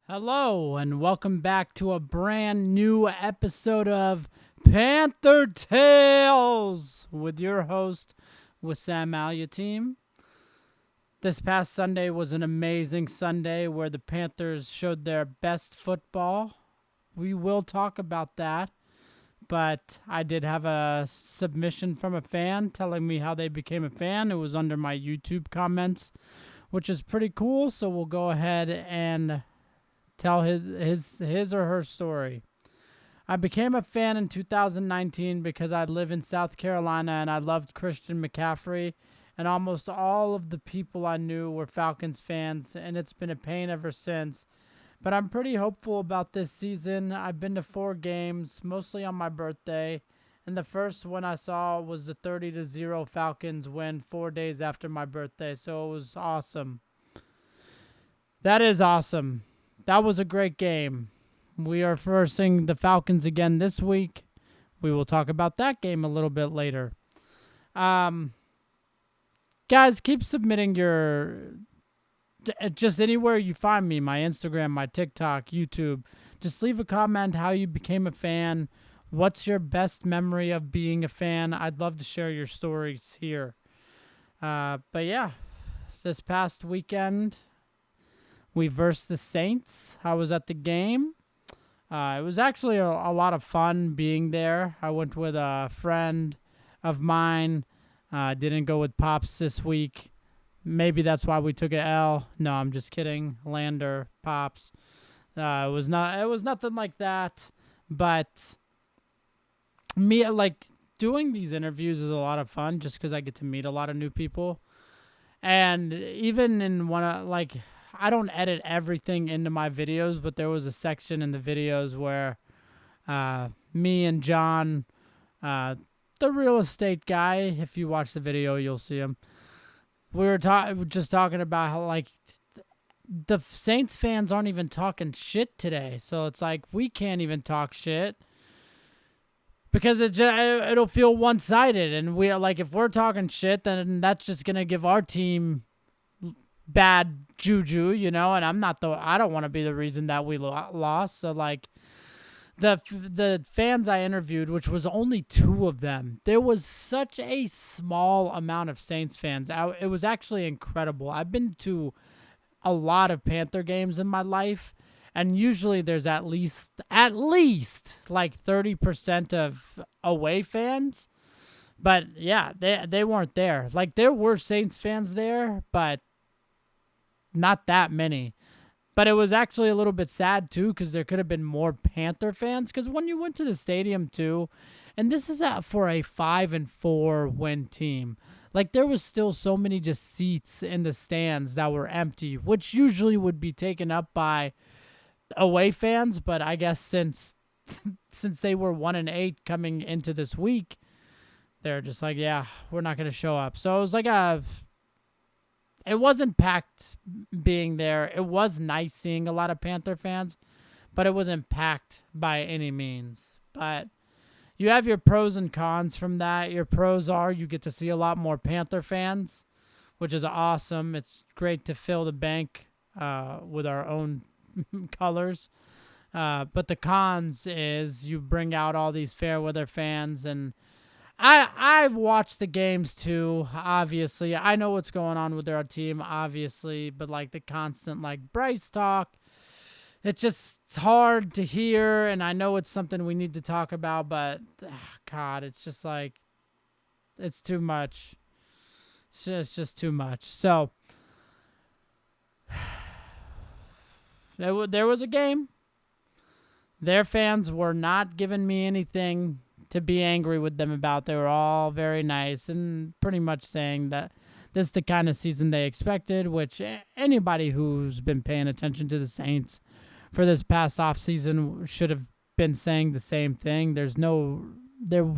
Hello, and welcome back to a brand new episode of Panther Tales with your host, Wesam team. This past Sunday was an amazing Sunday where the Panthers showed their best football. We will talk about that, but I did have a submission from a fan telling me how they became a fan. It was under my YouTube comments, which is pretty cool, so we'll go ahead and tell his or her story. I became a fan in 2019 because I live in South Carolina and I loved Christian McCaffrey, and almost all of the people I knew were Falcons fans, and it's been a pain ever since. But I'm pretty hopeful about this season. I've been to 4 games, mostly on my birthday, and the first one I saw was the 30-0 Falcons win 4 days after my birthday, so it was awesome. That is awesome. That was a great game. We are versing the Falcons again this week. We will talk about that game a little bit later. Guys, keep submitting just anywhere you find me, my Instagram, my TikTok, YouTube. Just leave a comment how you became a fan. What's your best memory of being a fan? I'd love to share your stories here. But yeah, this past weekend, we versed the Saints. I was at the game. It was actually a lot of fun being there. I went with a friend of mine. Didn't go with Pops this week. Maybe that's why we took an L. No, I'm just kidding. Lander, Pops. It was nothing like that. But me, like, doing these interviews is a lot of fun just because I get to meet a lot of new people. And even in one of, like, I don't edit everything into my videos, but there was a section in the videos where me and John, the real estate guy, if you watch the video, you'll see him. We were just talking about how, like, the Saints fans aren't even talking shit today. So it's like we can't even talk shit because it'll feel one-sided. And we, like, if we're talking shit, then that's just going to give our team bad juju, and I don't want to be the reason that we lost. So, like, the fans I interviewed, which was only 2 of them, there was such a small amount of Saints fans. It was actually incredible. I've been to a lot of Panther games in my life, and usually there's at least like 30% of away fans. But yeah, they weren't there. Like, there were Saints fans there, but not that many. But it was actually a little bit sad too, because there could have been more Panther fans. Because when you went to the stadium too, and this is for a 5-4 win team, like, there was still so many just seats in the stands that were empty, which usually would be taken up by away fans. But I guess since they were 1-8 coming into this week, they're just like, yeah, we're not going to show up. So it was like it wasn't packed being there. It was nice seeing a lot of Panther fans, but it wasn't packed by any means. But you have your pros and cons from that. Your pros are you get to see a lot more Panther fans, which is awesome. It's great to fill the bank with our own colors. But the cons is you bring out all these fair weather fans, and I've watched the games too, obviously. I know what's going on with our team, obviously, but, like, the constant, like, Bryce talk, it's hard to hear, and I know it's something we need to talk about, but God, it's just like, it's too much. It's just too much. So there was a game. Their fans were not giving me anything to be angry with them about. They were all very nice and pretty much saying that this is the kind of season they expected, which anybody who's been paying attention to the Saints for this past offseason should have been saying the same thing. There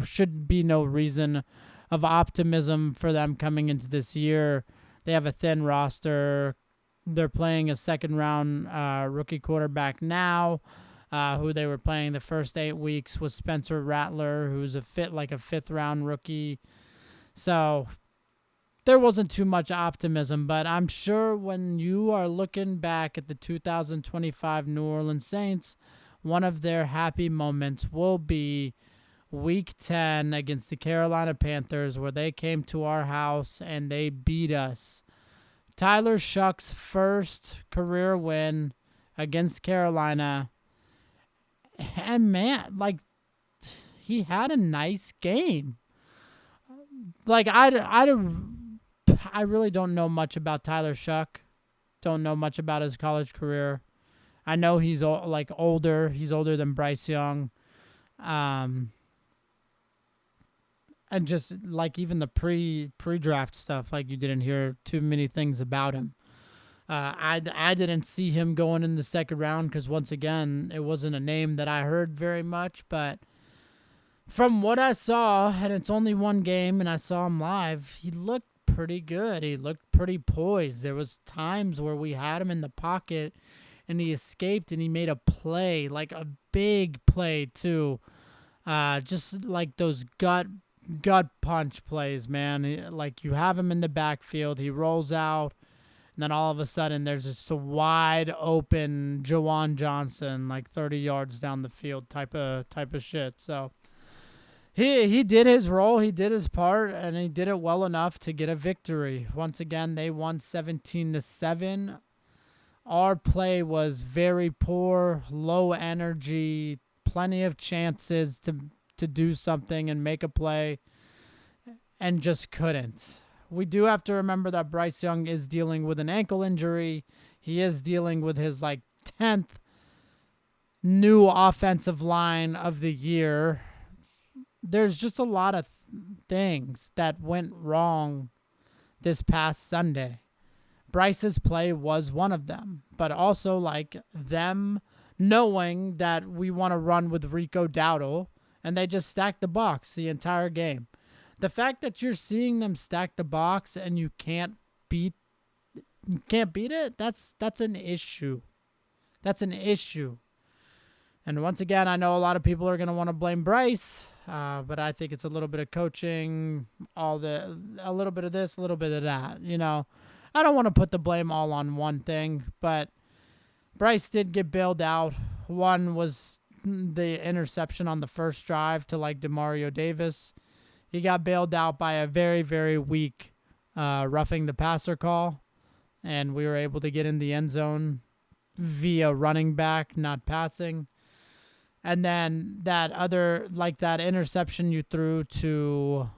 should be no reason of optimism for them coming into this year. They have a thin roster. They're playing a second-round rookie quarterback now. Who they were playing the first 8 weeks was Spencer Rattler, who's a fifth-round rookie. So there wasn't too much optimism, but I'm sure when you are looking back at the 2025 New Orleans Saints, one of their happy moments will be Week 10 against the Carolina Panthers, where they came to our house and they beat us. Tyler Shuck's first career win against Carolina. And man, like, he had a nice game. Like, I really don't know much about Tyler Shuck. Don't know much about his college career. I know he's older. He's older than Bryce Young. And just like even the pre-draft stuff, like you didn't hear too many things about him. I didn't see him going in the second round because, once again, it wasn't a name that I heard very much. But from what I saw, and it's only one game, and I saw him live, he looked pretty good. He looked pretty poised. There was times where we had him in the pocket, and he escaped, and he made a play, like a big play too. Just like those gut punch plays, man. Like, you have him in the backfield, he rolls out, and then all of a sudden there's just a wide open Jawan Johnson, like 30 yards down the field type of shit. So he did his role, he did his part, and he did it well enough to get a victory. Once again, they won 17-7. Our play was very poor, low energy, plenty of chances to do something and make a play, and just couldn't. We do have to remember that Bryce Young is dealing with an ankle injury. He is dealing with his 10th new offensive line of the year. There's just a lot of things that went wrong this past Sunday. Bryce's play was one of them, but also them knowing that we want to run with Rico Dowdle, and they just stacked the box the entire game. The fact that you're seeing them stack the box and you can't beat it, that's an issue. That's an issue. And once again, I know a lot of people are going to want to blame Bryce, but I think it's a little bit of coaching, a little bit of this, a little bit of that. I don't want to put the blame all on one thing, but Bryce did get bailed out. One was the interception on the first drive to Demario Davis. He got bailed out by a very, very weak roughing the passer call, and we were able to get in the end zone via running back, not passing. And then that other, that interception you threw to,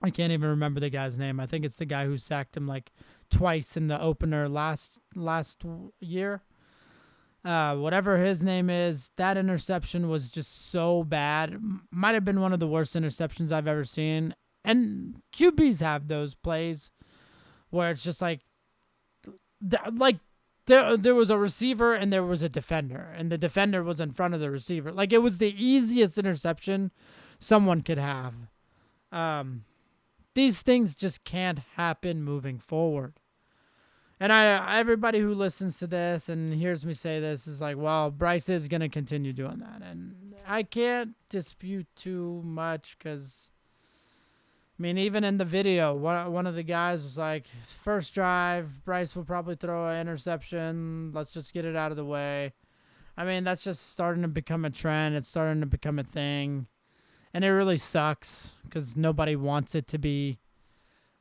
I can't even remember the guy's name. I think it's the guy who sacked him twice in the opener last year. Whatever his name is, that interception was just so bad. Might have been one of the worst interceptions I've ever seen. And QBs have those plays where it's just there was a receiver and there was a defender, and the defender was in front of the receiver. It was the easiest interception someone could have. These things just can't happen moving forward. And everybody who listens to this and hears me say this is well, Bryce is going to continue doing that. And I can't dispute too much because, even in the video, one of the guys was first drive, Bryce will probably throw an interception. Let's just get it out of the way. That's just starting to become a trend. It's starting to become a thing. And it really sucks because nobody wants it to be.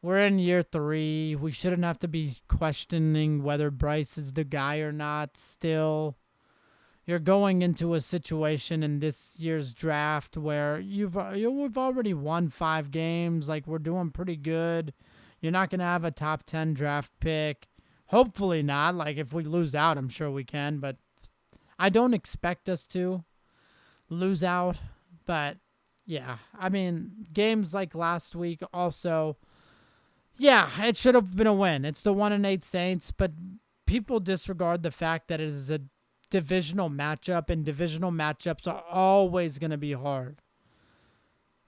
We're in year 3. We shouldn't have to be questioning whether Bryce is the guy or not still. You're going into a situation in this year's draft where we've already won 5 games. We're doing pretty good. You're not going to have a top 10 draft pick. Hopefully not. If we lose out, I'm sure we can. But I don't expect us to lose out. But, yeah. Games like last week also... Yeah, it should have been a win. It's the 1-8 Saints, but people disregard the fact that it is a divisional matchup, and divisional matchups are always going to be hard.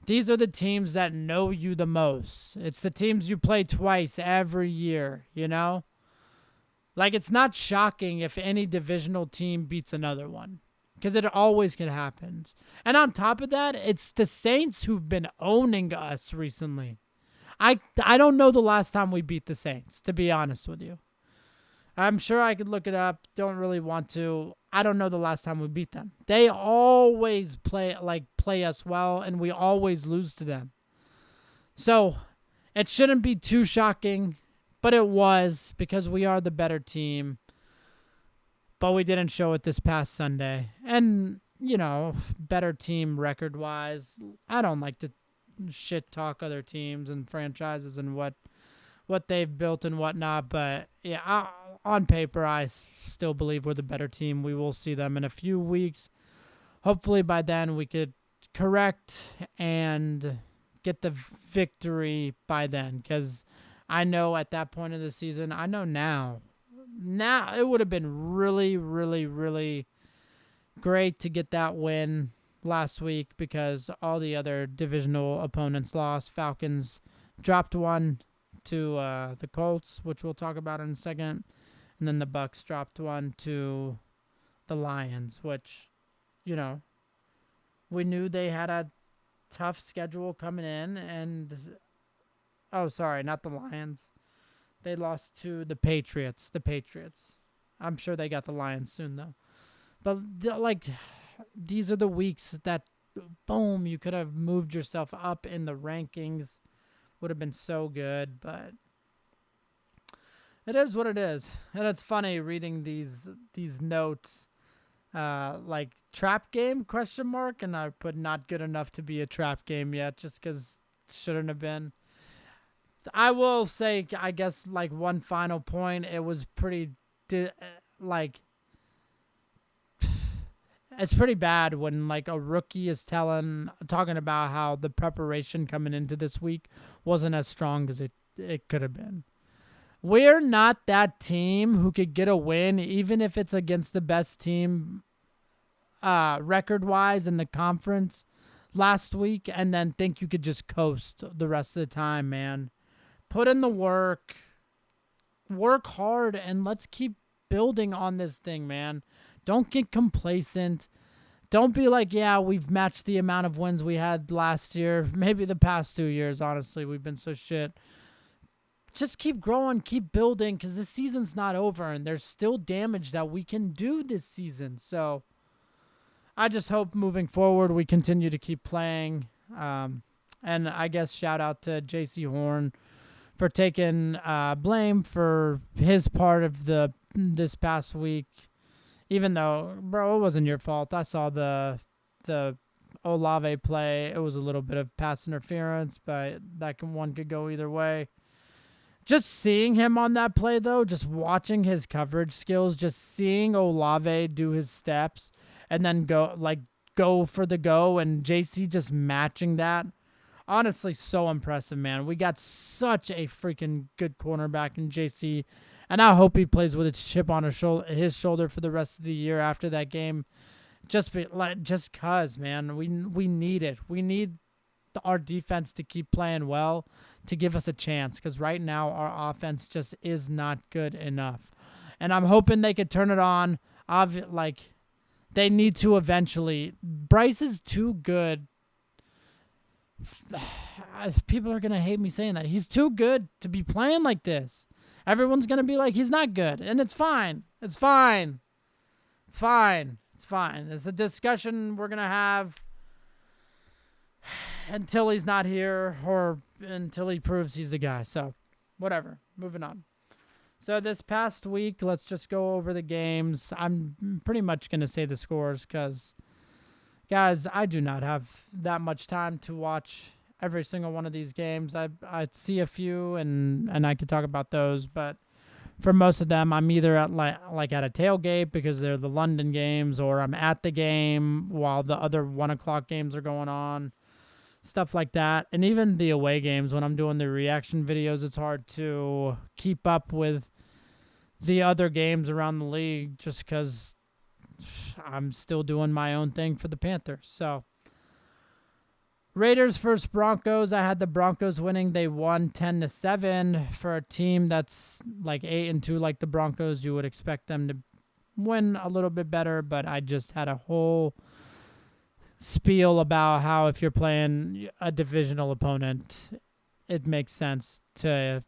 These are the teams that know you the most. It's the teams you play twice every year, It's not shocking if any divisional team beats another one, because it always can happen. And on top of that, it's the Saints who've been owning us recently. I don't know the last time we beat the Saints, to be honest with you. I'm sure I could look it up. Don't really want to. I don't know the last time we beat them. They always play us well, and we always lose to them. So it shouldn't be too shocking, but it was because we are the better team. But we didn't show it this past Sunday. And, better team record-wise. I don't like to shit talk other teams and franchises and what they've built and whatnot. But, yeah, on paper, I still believe we're the better team. We will see them in a few weeks. Hopefully by then we could correct and get the victory by then. Because I know at that point of the season, I know now it would have been really, really, really great to get that win last week because all the other divisional opponents lost. Falcons dropped one to the Colts, which we'll talk about in a second, and then the Bucs dropped one to the Lions, which, we knew they had a tough schedule coming in, and sorry, not the Lions. They lost to the Patriots. I'm sure they got the Lions soon, though. But, these are the weeks that, boom, you could have moved yourself up in the rankings. Would have been so good, but it is what it is. And it's funny reading these notes, trap game, ? And I put not good enough to be a trap game yet, just because shouldn't have been. I will say, I guess, one final point. It was pretty, it's pretty bad when, a rookie is talking about how the preparation coming into this week wasn't as strong as it could have been. We're not that team who could get a win, even if it's against the best team record-wise in the conference last week, and then think you could just coast the rest of the time, man. Put in the work hard, and let's keep building on this thing, man. Don't get complacent. Don't be like, yeah, we've matched the amount of wins we had last year. Maybe the past 2 years, honestly, we've been so shit. Just keep growing, keep building, because this season's not over, and there's still damage that we can do this season. So I just hope moving forward we continue to keep playing. And I guess shout out to J.C. Horn for taking blame for his part of this past week. Even though, bro, it wasn't your fault. I saw the Olave play. It was a little bit of pass interference, but one could go either way. Just seeing him on that play, though, just watching his coverage skills, just seeing Olave do his steps and then go for the go, and JC just matching that. Honestly, so impressive, man. We got such a freaking good cornerback in JC, and I hope he plays with a chip on his shoulder for the rest of the year after that game. Just cause, man, we need it. We need our defense to keep playing well to give us a chance, because right now our offense just is not good enough. And I'm hoping they could turn it on. They need to eventually. Bryce is too good. People are going to hate me saying that. He's too good to be playing like this. Everyone's going to be like, he's not good. And it's fine. It's fine. It's fine. It's fine. It's a discussion we're going to have until he's not here or until he proves he's the guy. So, whatever. Moving on. So, this past week, let's just go over the games. I'm pretty much going to say the scores because, guys, I do not have that much time to watch every single one of these games. I see a few and I could talk about those, but for most of them, I'm either at at a tailgate because they're the London games, or I'm at the game while the other 1 o'clock games are going on. Stuff like that. And even the away games, when I'm doing the reaction videos, it's hard to keep up with the other games around the league just because I'm still doing my own thing for the Panthers. So, Raiders versus Broncos. I had the Broncos winning. They won 10-7 for a team that's 8-2 like the Broncos. You would expect them to win a little bit better, but I just had a whole spiel about how if you're playing a divisional opponent, it makes sense to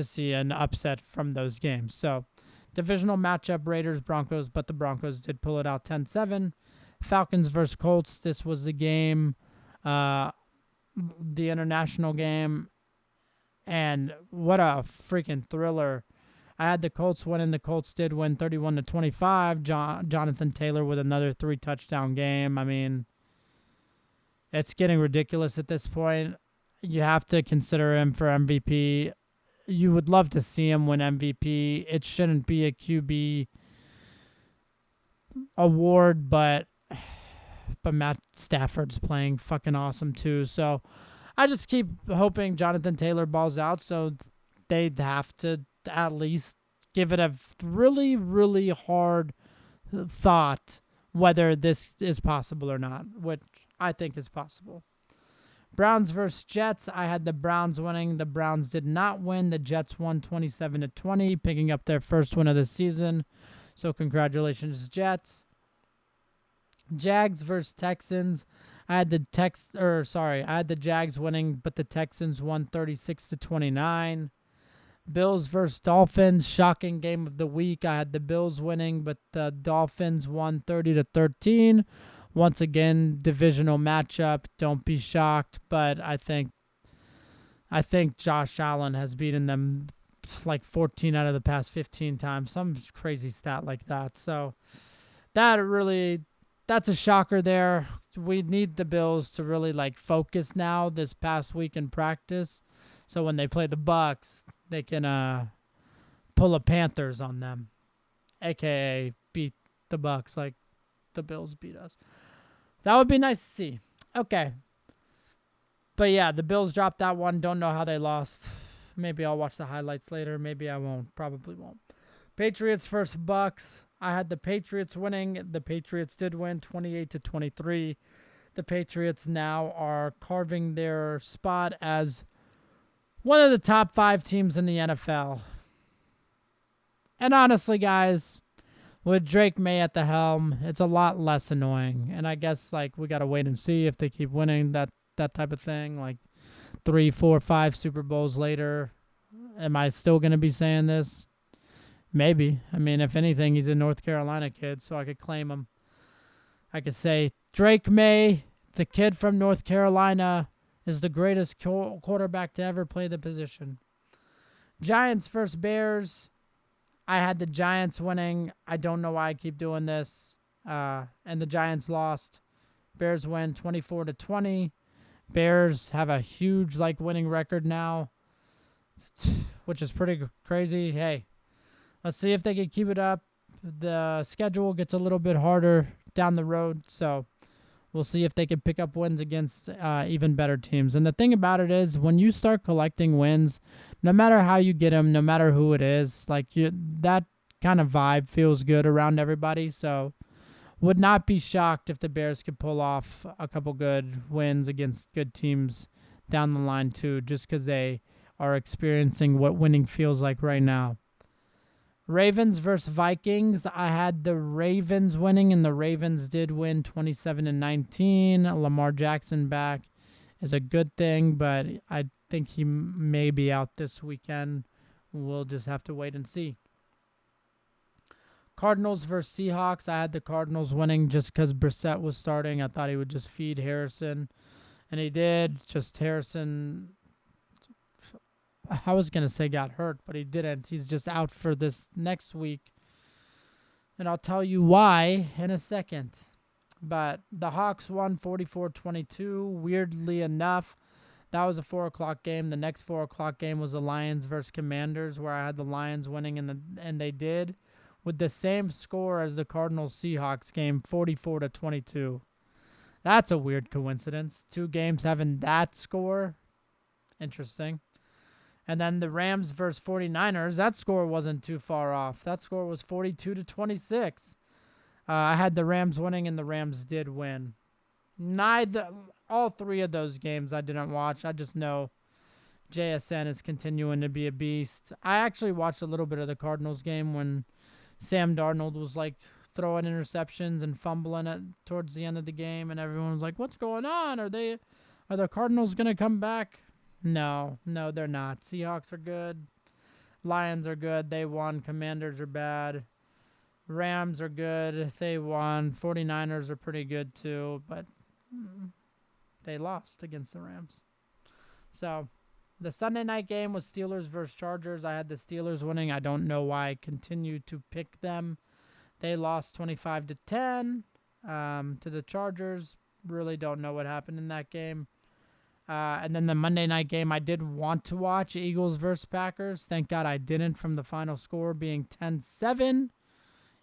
see an upset from those games. So, divisional matchup Raiders Broncos, but the Broncos did pull it out 10-7. Falcons versus Colts. This was the game, the international game, and what a freaking thriller. I had the Colts winning. The Colts did win 31-25. Jonathan Taylor with another 3-touchdown game. I mean, it's getting ridiculous at this point. You have to consider him for MVP. You would love to see him win MVP. It shouldn't be a QB award, but Matt Stafford's playing fucking awesome too. So I just keep hoping Jonathan Taylor balls out, so they'd have to at least give it a really, really hard thought whether this is possible or not, which I think is possible. Browns versus Jets. I had the Browns winning. The Browns did not win. The Jets won 27-20, picking up their first win of the season. So congratulations, Jets. Jags versus Texans. I had the Jags winning, but the Texans won 36-29. Bills versus Dolphins. Shocking game of the week. I had the Bills winning, but the Dolphins won 30-13. Once again, divisional matchup. Don't be shocked, but I think Josh Allen has beaten them like 14 out of the past 15 times. Some crazy stat like that. So that's a shocker there. We need the Bills to really focus now this past week in practice. So when they play the Bucs, they can pull a Panthers on them, aka beat the Bucs like the Bills beat us. That would be nice to see. Okay. But yeah, the Bills dropped that one. Don't know how they lost. Maybe I'll watch the highlights later. Maybe I won't. Probably won't. Patriots versus Bucks. I had the Patriots winning. The Patriots did win 28-23. The Patriots now are carving their spot as one of the top 5 teams in the NFL. And honestly, guys, with Drake May at the helm, it's a lot less annoying. And I guess we got to wait and see if they keep winning that type of thing. 3, 4, 5 Super Bowls later, am I still going to be saying this? Maybe. I mean, if anything, he's a North Carolina kid, so I could claim him. I could say Drake May, the kid from North Carolina, is the greatest quarterback to ever play the position. Giants versus Bears. I had the Giants winning. I don't know why I keep doing this. And the Giants lost. Bears win 24-20. Bears have a huge winning record now, which is pretty crazy. Hey, let's see if they can keep it up. The schedule gets a little bit harder down the road, so we'll see if they can pick up wins against even better teams. And the thing about it is, when you start collecting wins, no matter how you get them, no matter who it is, that kind of vibe feels good around everybody. So would not be shocked if the Bears could pull off a couple good wins against good teams down the line too, just because they are experiencing what winning feels like right now. Ravens versus Vikings. I had the Ravens winning, and the Ravens did win 27-19. Lamar Jackson back is a good thing, but I think he may be out this weekend. We'll just have to wait and see. Cardinals versus Seahawks. I had the Cardinals winning just because Brissett was starting. I thought he would just feed Harrison, and he did. Just Harrison, I was going to say got hurt, but he didn't. He's just out for this next week, and I'll tell you why in a second. But the Hawks won 44-22. Weirdly enough, that was a 4 o'clock game. The next 4 o'clock game was the Lions versus Commanders, where I had the Lions winning, and they did, with the same score as the Cardinals-Seahawks game, 44-22. That's a weird coincidence. 2 games having that score. Interesting. And then the Rams versus 49ers, that score wasn't too far off. That score was 42-26. I had the Rams winning, and the Rams did win. All 3 of those games I didn't watch. I just know JSN is continuing to be a beast. I actually watched a little bit of the Cardinals game when Sam Darnold was throwing interceptions and fumbling it towards the end of the game, and everyone was like, "What's going on? Are the Cardinals gonna come back?" No, no, they're not. Seahawks are good. Lions are good. They won. Commanders are bad. Rams are good. They won. 49ers are pretty good too, but they lost against the Rams. So the Sunday night game was Steelers versus Chargers. I had the Steelers winning. I don't know why I continue to pick them. They lost 25-10 to the Chargers. Really don't know what happened in that game. And then the Monday night game, I did want to watch Eagles versus Packers. Thank God I didn't, from the final score being 10-7.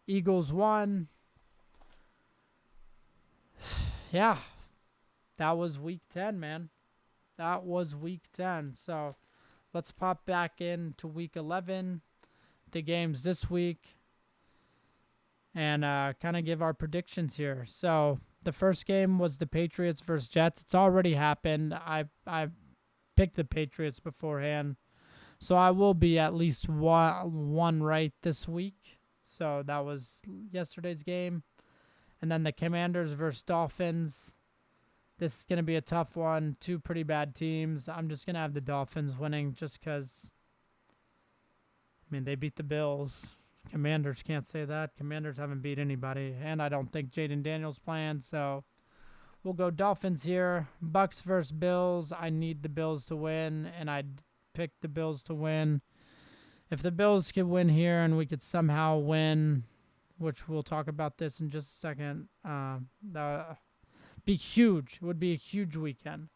Eagles won. Yeah, that was week 10, man. That was week 10. So let's pop back into week 11, the games this week, and kind of give our predictions here. So the first game was the Patriots versus Jets. It's already happened. I picked the Patriots beforehand, so I will be at least one right this week. So that was yesterday's game. And then the Commanders versus Dolphins. This is going to be a tough one. Two pretty bad teams. I'm just going to have the Dolphins winning just because, I mean, they beat the Bills. Commanders can't say that. Commanders haven't beat anybody. And I don't think Jaden Daniels playing. So we'll go Dolphins here. Bucks versus Bills. I need the Bills to win, and I picked the Bills to win. If the Bills could win here and we could somehow win, which we'll talk about this in just a second, that would be huge. It would be a huge weekend.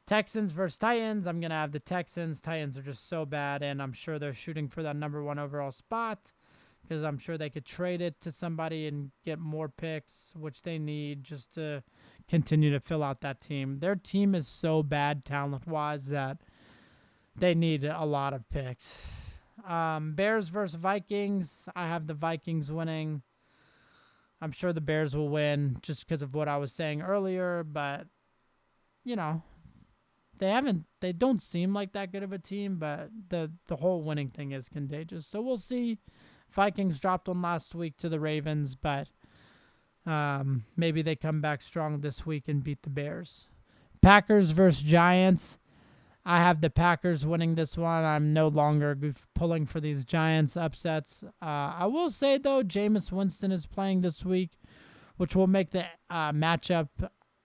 Texans versus Titans. I'm going to have the Texans. Titans are just so bad, and I'm sure they're shooting for that number 1 overall spot because I'm sure they could trade it to somebody and get more picks, which they need just to continue to fill out that team. Their team is so bad talent-wise that they need a lot of picks. Bears versus Vikings. I have the Vikings winning. I'm sure the Bears will win just because of what I was saying earlier, but, you know, they don't seem like that good of a team, but the whole winning thing is contagious. So we'll see. Vikings dropped one last week to the Ravens, but maybe they come back strong this week and beat the Bears. Packers versus Giants. I have the Packers winning this one. I'm no longer pulling for these Giants upsets. I will say, though, Jameis Winston is playing this week, which will make the matchup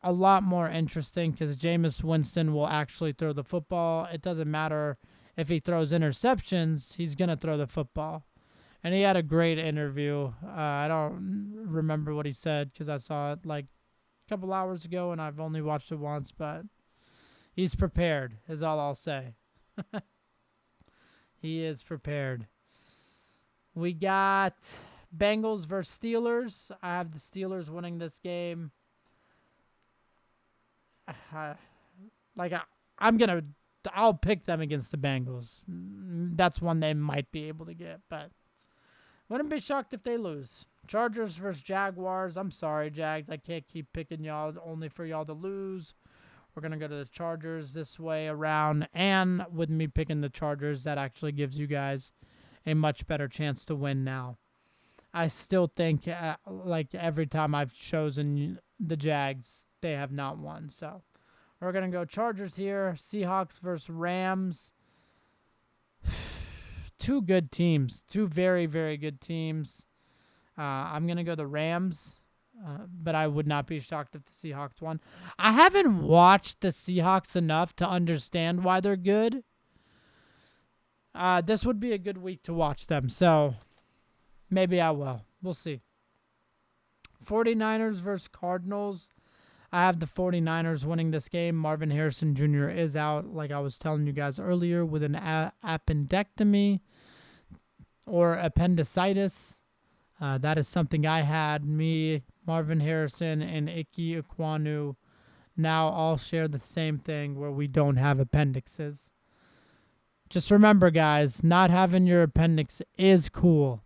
a lot more interesting because Jameis Winston will actually throw the football. It doesn't matter if he throws interceptions. He's going to throw the football. And he had a great interview. I don't remember what he said because I saw it like a couple hours ago and I've only watched it once, but he's prepared, is all I'll say. He is prepared. We got Bengals versus Steelers. I have the Steelers winning this game. I'll pick them against the Bengals. That's one they might be able to get, but wouldn't be shocked if they lose. Chargers versus Jaguars. I'm sorry, Jags. I can't keep picking y'all only for y'all to lose. We're going to go to the Chargers this way around. And with me picking the Chargers, that actually gives you guys a much better chance to win now. I still think, like every time I've chosen the Jags, they have not won. So we're going to go Chargers here. Seahawks versus Rams. Two good teams. Two very, very good teams. I'm going to go the Rams. But I would not be shocked if the Seahawks won. I haven't watched the Seahawks enough to understand why they're good. This would be a good week to watch them, so maybe I will. We'll see. 49ers versus Cardinals. I have the 49ers winning this game. Marvin Harrison Jr. is out, like I was telling you guys earlier, with an appendectomy or appendicitis. That is something I had. Me, Marvin Harrison, and Ike Ekwonu now all share the same thing where we don't have appendixes. Just remember, guys, not having your appendix is cool.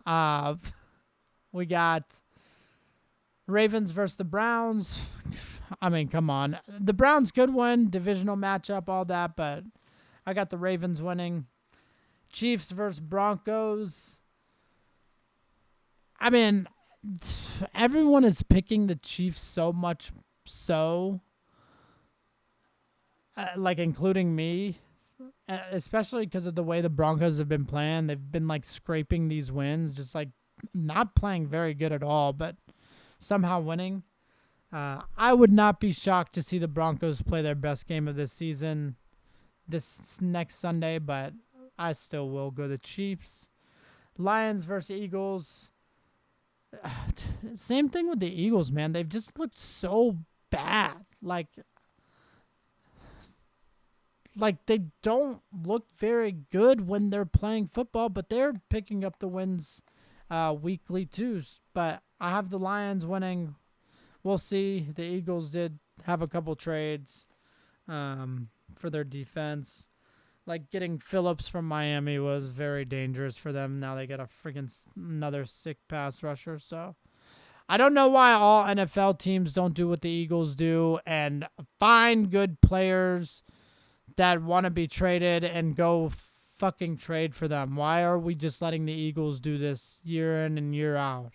We got Ravens versus the Browns. I mean, come on. The Browns could win, divisional matchup, all that, but I got the Ravens winning. Chiefs versus Broncos. I mean, everyone is picking the Chiefs so much so. like including me, especially because of the way the Broncos have been playing. They've been like scraping these wins, just like not playing very good at all, but somehow winning. I would not be shocked to see the Broncos play their best game of this season this next Sunday, but I still will go the Chiefs. Lions versus Eagles. Same thing with the Eagles, man. They've just looked so bad. Like they don't look very good when they're playing football, but they're picking up the wins weekly too. But I have the Lions winning. We'll see. The Eagles did have a couple trades for their defense. Like getting Phillips from Miami was very dangerous for them. Now they got a freaking another sick pass rusher. So I don't know why all NFL teams don't do what the Eagles do and find good players that want to be traded and go fucking trade for them. Why are we just letting the Eagles do this year in and year out?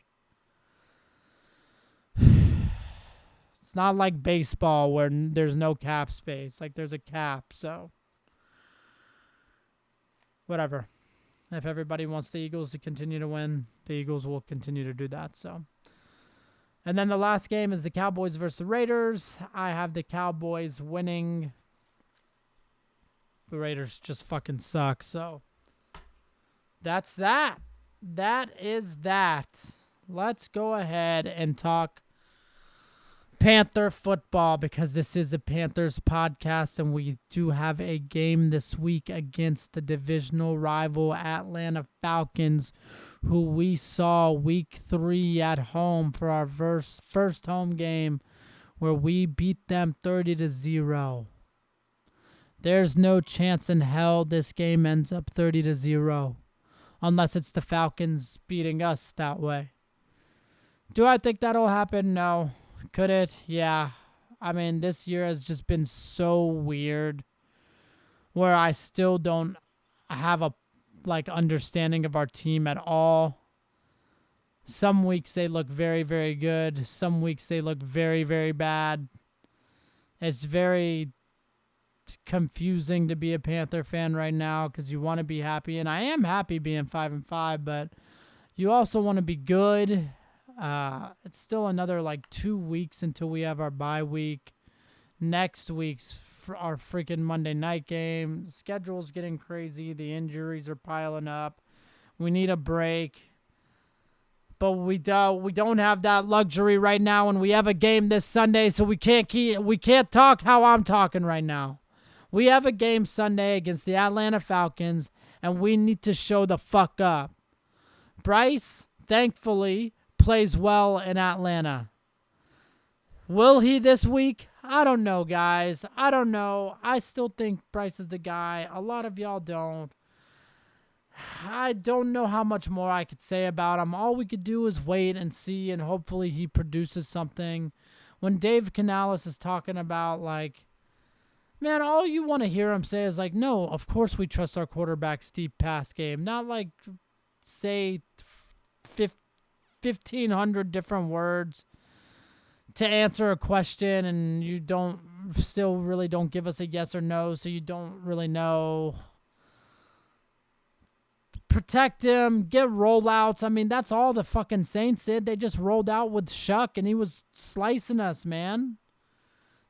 It's not like baseball where there's no cap space. Like there's a cap, so whatever. If everybody wants the Eagles to continue to win, the Eagles will continue to do that. So, and then the last game is the Cowboys versus the Raiders. I have the Cowboys winning. The Raiders just fucking suck. So that's that. That is that. Let's go ahead and talk Panther football because this is a Panthers podcast and we do have a game this week against the divisional rival Atlanta Falcons, who we saw week 3 at home for our first home game where we beat them 30-0. There's no chance in hell this game ends up 30-0 unless it's the Falcons beating us that way. Do I think that'll happen? No. Could it? Yeah. I mean, this year has just been so weird where I still don't have a understanding of our team at all. Some weeks they look very, very good. Some weeks they look very, very bad. It's very confusing to be a Panther fan right now because you want to be happy, and I am happy being 5-5, but you also want to be good. It's still another 2 weeks until we have our bye week. Next week's our freaking Monday night game. The schedule's getting crazy. The injuries are piling up. We need a break. But we don't have that luxury right now, and we have a game this Sunday, so we can't talk how I'm talking right now. We have a game Sunday against the Atlanta Falcons, and we need to show the fuck up. Bryce, thankfully, plays well in Atlanta. Will he this week? I don't know, guys. I don't know. I still think Bryce is the guy. A lot of y'all don't. I don't know how much more I could say about him. All we could do is wait and see, and hopefully he produces something. When Dave Canales is talking about, man, all you want to hear him say is no, of course we trust our quarterback's deep pass game. Not say 1,500 different words to answer a question, and you still really don't give us a yes or no, so you don't really know. Protect him, get rollouts. I mean, that's all the fucking Saints did. They just rolled out with Shuck, and he was slicing us, man.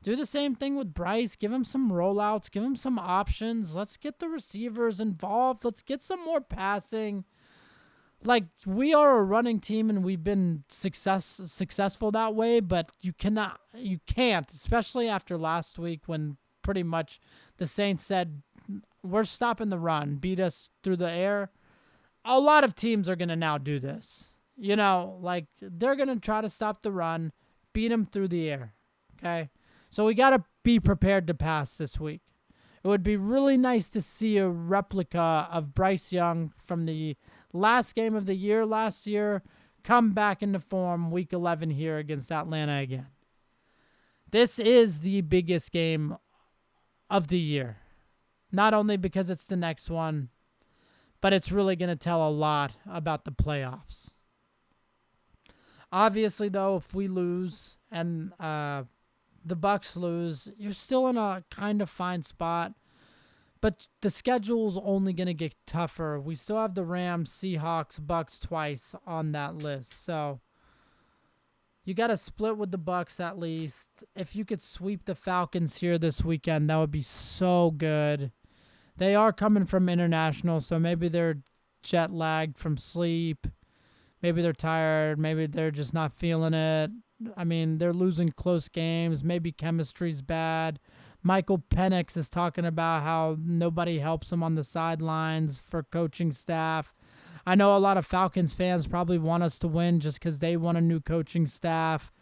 Do the same thing with Bryce. Give him some rollouts. Give him some options. Let's get the receivers involved. Let's get some more passing. We are a running team, and we've been successful that way, but you can't, especially after last week when pretty much the Saints said, we're stopping the run, beat us through the air. A lot of teams are going to now do this. They're going to try to stop the run, beat them through the air, okay? So we got to be prepared to pass this week. It would be really nice to see a replica of Bryce Young from the last game of the year last year come back into form week 11 here against Atlanta again. This is the biggest game of the year. Not only because it's the next one, but it's really going to tell a lot about the playoffs. Obviously, though, if we lose and the Bucks lose, you're still in a kind of fine spot. But the schedule's only going to get tougher. We still have the Rams, Seahawks, Bucks twice on that list. So you got to split with the Bucks at least. If you could sweep the Falcons here this weekend, that would be so good. They are coming from international, so maybe they're jet lagged from sleep. Maybe they're tired. Maybe they're just not feeling it. I mean, they're losing close games. Maybe chemistry's bad. Michael Penix is talking about how nobody helps him on the sidelines for coaching staff. I know a lot of Falcons fans probably want us to win just because they want a new coaching staff.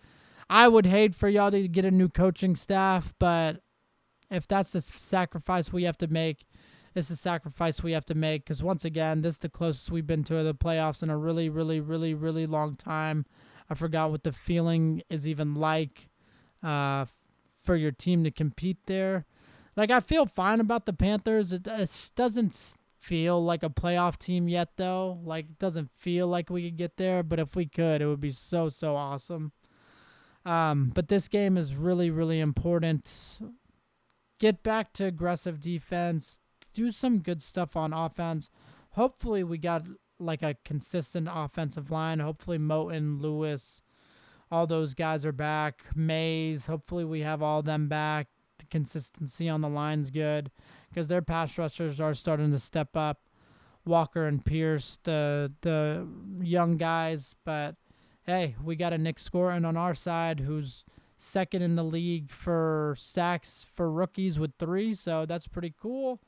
I would hate for y'all to get a new coaching staff, but if that's the sacrifice we have to make, it's the sacrifice we have to make. Because once again, this is the closest we've been to the playoffs in a really, really, really, really long time. I forgot what the feeling is even like for your team to compete there. Like, I feel fine about the Panthers. It doesn't feel like a playoff team yet, though. Like, it doesn't feel like we could get there. But if we could, it would be so, so awesome. But this game is really, really important. Get back to aggressive defense. Do some good stuff on offense. Hopefully we got like a consistent offensive line. Hopefully Moton, Lewis, all those guys are back. Mays, hopefully we have all them back. The consistency on the line's good because their pass rushers are starting to step up. Walker and Pierce, the young guys. But, hey, we got a Nick Scorin on our side who's second in the league for sacks for rookies with 3, so that's pretty cool,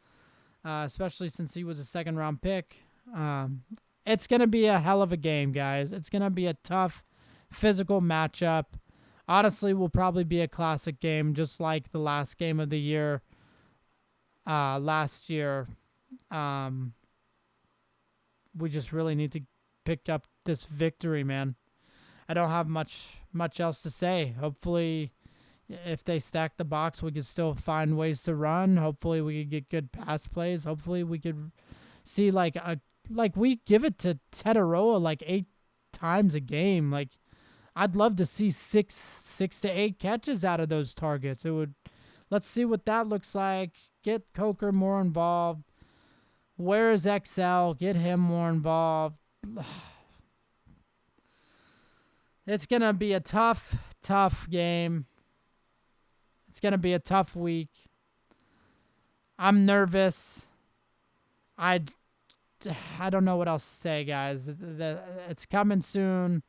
especially since he was a second-round pick. It's going to be a hell of a game, guys. It's going to be a tough physical matchup. Honestly, will probably be a classic game, just like the last game of the year last year. We just really need to pick up this victory, man. I don't have much else to say. Hopefully, if they stack the box, we could still find ways to run. Hopefully, we could get good pass plays. Hopefully, we could see like we give it to Tetaroa like 8 times a game. Like, I'd love to see 6 to 8 catches out of those targets. It would. Let's see what that looks like. Get Coker more involved. Where is XL? Get him more involved. It's going to be a tough game. It's going to be a tough week. I'm nervous. I don't know what else to say, guys. It's coming soon.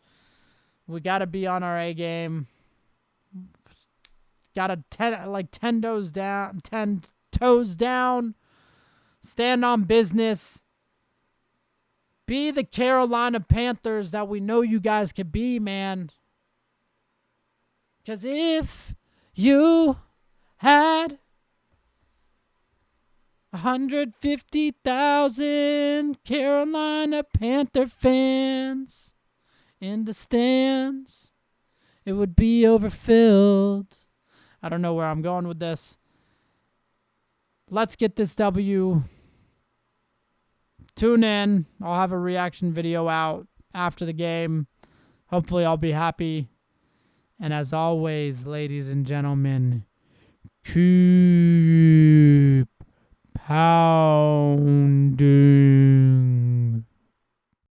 We got to be on our A game. Got to 10 toes down. Stand on business. Be the Carolina Panthers that we know you guys could be, man. Because if you had 150,000 Carolina Panther fans in the stands, it would be overfilled. I don't know where I'm going with this. Let's get this W. Tune in. I'll have a reaction video out after the game. Hopefully I'll be happy. And as always, ladies and gentlemen, keep pounding.